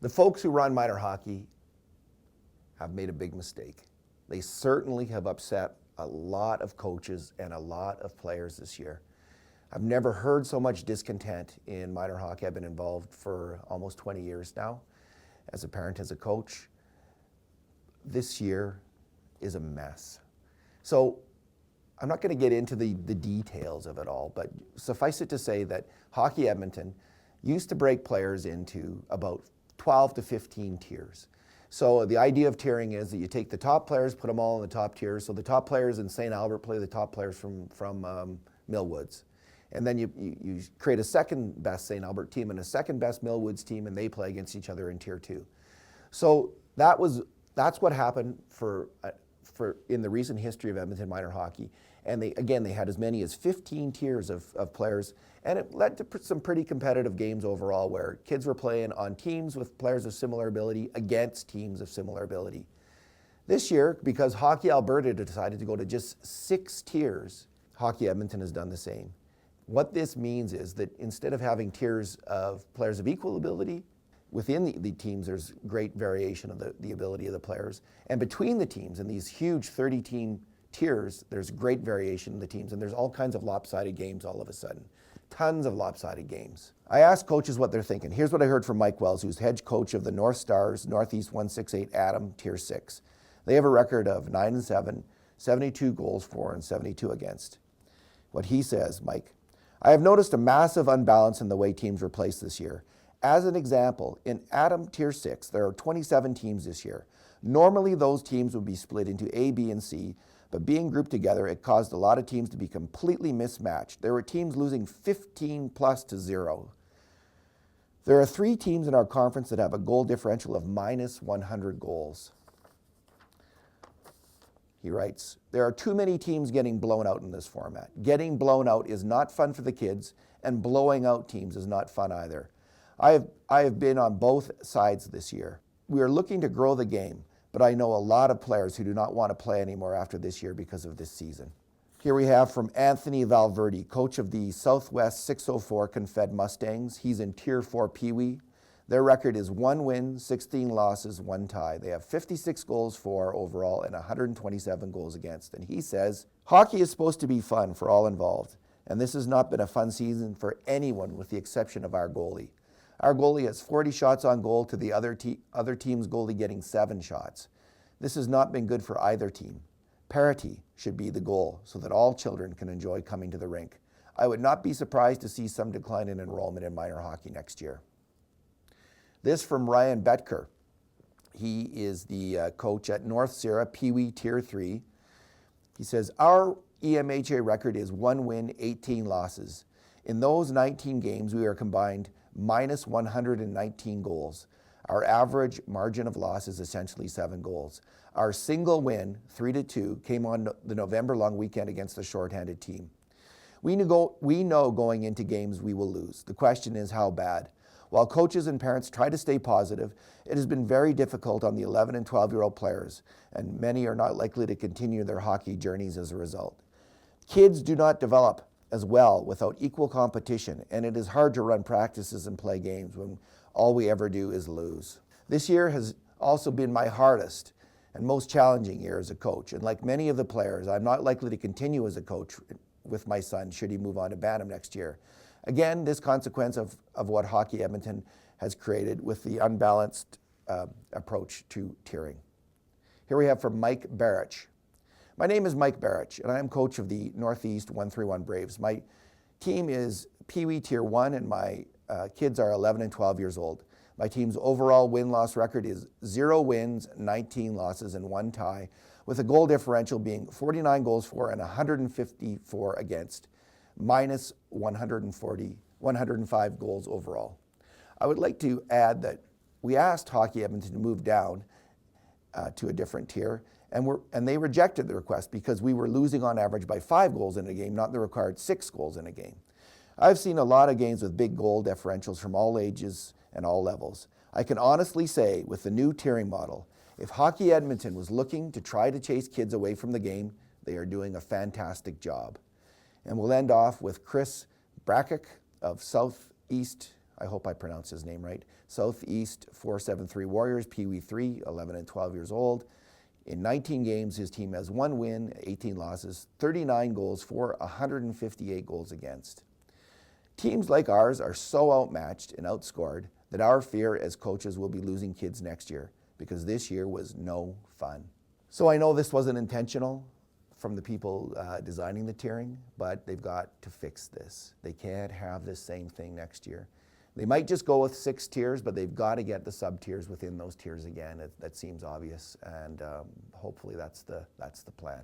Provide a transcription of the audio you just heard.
The folks who run minor hockey have made a big mistake. They certainly have upset a lot of coaches and a lot of players this year. I've never heard so much discontent in minor hockey. I've been involved for almost 20 years now as a parent, as a coach. This year is a mess. So I'm not going to get into the details of it all, but suffice it to say that Hockey Edmonton used to break players into about 12 to 15 tiers. So the idea of tiering is that you take the top players, put them all in the top tiers. So the top players in St. Albert play the top players from Millwoods. And then you create a second best St. Albert team and a second best Millwoods team, and they play against each other in tier 2. So that's what happened for in the recent history of Edmonton minor hockey. And they had as many as 15 tiers of players, and it led to some pretty competitive games overall where kids were playing on teams with players of similar ability against teams of similar ability. This year, because Hockey Alberta decided to go to just 6 tiers, Hockey Edmonton has done the same. What this means is that instead of having tiers of players of equal ability, within the teams there's great variation of the ability of the players. And between the teams, in these huge 30-team tiers, there's great variation in the teams, and there's all kinds of lopsided games all of a sudden. Tons of lopsided games. I asked coaches what they're thinking. Here's what I heard from Mike Wells, who's head coach of the North Stars, Northeast 168 Adam, Tier 6. They have a record of 9-7, 72 goals for, and 72 against. What he says, Mike, I have noticed a massive unbalance in the way teams were placed this year. As an example, in Adam Tier 6, there are 27 teams this year. Normally those teams would be split into A, B, and C, but being grouped together, it caused a lot of teams to be completely mismatched. There were teams losing 15+0. There are 3 teams in our conference that have a goal differential of minus 100 goals. He writes, there are too many teams getting blown out in this format. Getting blown out is not fun for the kids, and blowing out teams is not fun either. I have been on both sides this year. We are looking to grow the game, but I know a lot of players who do not want to play anymore after this year because of this season. Here we have from Anthony Valverde, coach of the Southwest 604 Confed Mustangs. He's in Tier 4 Pee Wee. Their record is 1 win, 16 losses, 1 tie. They have 56 goals for overall and 127 goals against. And he says, hockey is supposed to be fun for all involved, and this has not been a fun season for anyone with the exception of our goalie. Our goalie has 40 shots on goal to the other team's goalie getting 7 shots. This has not been good for either team. Parity should be the goal so that all children can enjoy coming to the rink. I would not be surprised to see some decline in enrollment in minor hockey next year. This from Ryan Betker. He is the coach at North Sierra Pee Wee Tier 3. He says, our EMHA record is 1 win, 18 losses. In those 19 games, we are combined minus 119 goals. Our average margin of loss is essentially 7 goals. Our single win, 3-2, came on the November long weekend against a shorthanded team. We know going into games we will lose. The question is how bad. While coaches and parents try to stay positive, it has been very difficult on the 11 and 12-year-old players, and many are not likely to continue their hockey journeys as a result. Kids do not develop as well without equal competition, and it is hard to run practices and play games when all we ever do is lose. This year has also been my hardest and most challenging year as a coach, and like many of the players, I'm not likely to continue as a coach with my son should he move on to Bantam next year. Again, this consequence of what Hockey Edmonton has created with the unbalanced approach to tiering. Here we have from Mike Barrich. My name is Mike Barrich, and I am coach of the Northeast 131 Braves. My team is Pee Wee Tier 1, and my kids are 11 and 12 years old. My team's overall win-loss record is 0 wins, 19 losses, and 1 tie, with a goal differential being 49 goals for and 154 against, minus 105 goals overall. I would like to add that we asked Hockey Edmonton to move down to a different tier, and they rejected the request because we were losing on average by 5 goals in a game, not the required 6 goals in a game. I've seen a lot of games with big goal differentials from all ages and all levels. I can honestly say with the new tiering model, if Hockey Edmonton was looking to try to chase kids away from the game, they are doing a fantastic job. And we'll end off with Chris Brackick of Southeast I hope I pronounced his name right. Southeast 473 Warriors, Pee Wee 3, 11 and 12 years old. In 19 games, his team has 1 win, 18 losses, 39 goals for, 158 goals against. Teams like ours are so outmatched and outscored that our fear as coaches will be losing kids next year, because this year was no fun. So I know this wasn't intentional from the people designing the tiering, but they've got to fix this. They can't have this same thing next year. They might just go with 6 tiers, but they've got to get the sub-tiers within those tiers again. That seems obvious, and hopefully that's the plan.